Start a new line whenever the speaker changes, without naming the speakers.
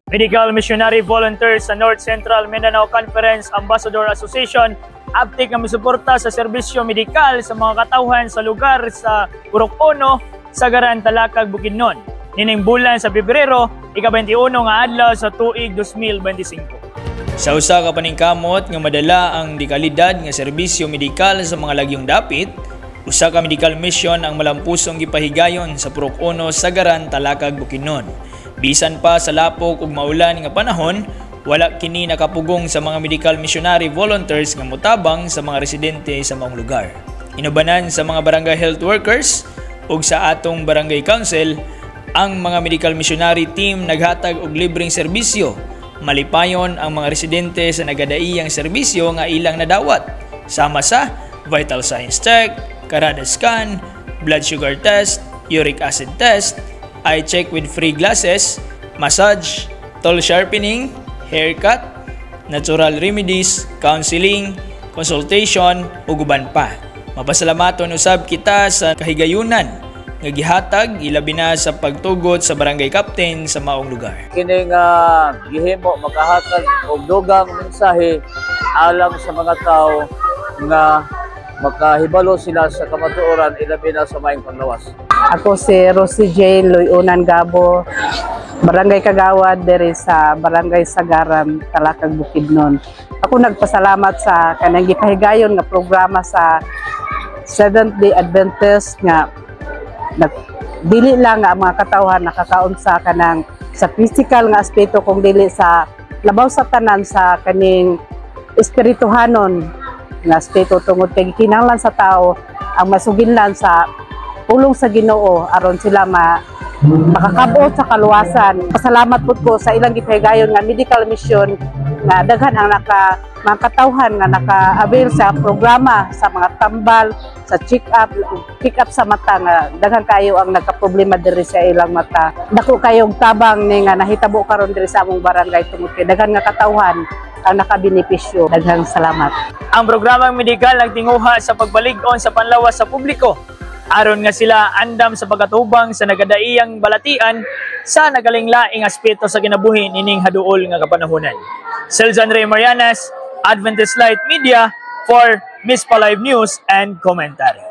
Medical Missionary Volunteers sa North Central Mindanao Conference Ambassador Association aptik nga misuporta sa serbisyo medikal sa mga katawhan sa lugar sa Purok 1, Sagaran, Talakag, Bukidnon. Nining bulan sa Pebrero, ika-21 nga adlaw sa tuig 2025. Sa usa ka paningkamot nga madala ang dekalidad nga serbisyo medikal sa mga lagyong dapit, usa ka medical mission ang malampusong gipahigayon sa Purok 1, Sagaran, Talakag, Bukidnon. Bisan pa sa lapok ug maulan nga panahon, wala kini nakapugong sa mga medical missionary volunteers nga mutabang sa mga residente sa maong lugar. Inubanan sa mga barangay health workers ug sa atong barangay council, ang mga medical missionary team naghatag og libreng serbisyo. Malipayon ang mga residente sa nagadaiyang serbisyo nga ilang nadawat, sama sa vital signs check, karada scan, blood sugar test, uric acid test, eye check with free glasses, massage, tool sharpening, haircut, natural remedies, counseling, consultation, ug uban pa. Mapasalamaton usab kita sa kahigayunan nga gihatag ilabi na sa pagtugot sa barangay captain sa maong lugar.
Kini nga gihimo makahatag og dugang mensahe alang sa mga tao nga makahibalo sila sa kamatuoran ilabi na sa maayong panglawas.
Ako si Rosie J. Loyonan Gabo, Barangay Kagawad diri sa Barangay Sagaran, Talakag, Bukidnon. Ako nagpasalamat sa kanang gipahigayon nga programa sa Seventh-day Adventist nga dili lang nga ang mga katawhan nakakaon sa kanang sa physical nga aspeto kung dili sa labaw sa tanan sa kaning espirituhanon nga aspeto tungod kay kinahanglan sa tao ang masuginlan sa pulong sa Ginoo aron sila makakabot sa kaluwasan. Pasalamat pud ko sa ilang gipahigayon nga medical mission nga daghan ang mga katawhan nga naka-avail sa programa sa mga tambal, sa check-up sa mata nga daghan kayo ang nagka-problema diri sa ilang mata. Dako kayong tabang ni nga nahitabo karon diri sa among barangay tungod kay daghan nga katawhan ang nakabenepisyo. Daghang salamat.
Ang programang medikal nagtinguha sa pagbalig-on sa panlawas sa publiko aron nga sila andam sa pagkatubang sa nagadaiyang balatian sa nagalinglaing aspeto sa kinabuhi nining haduol nga kapanahunan. Seljan Ray Marianas, Adventist Light Media for Mispa Live News and Commentary.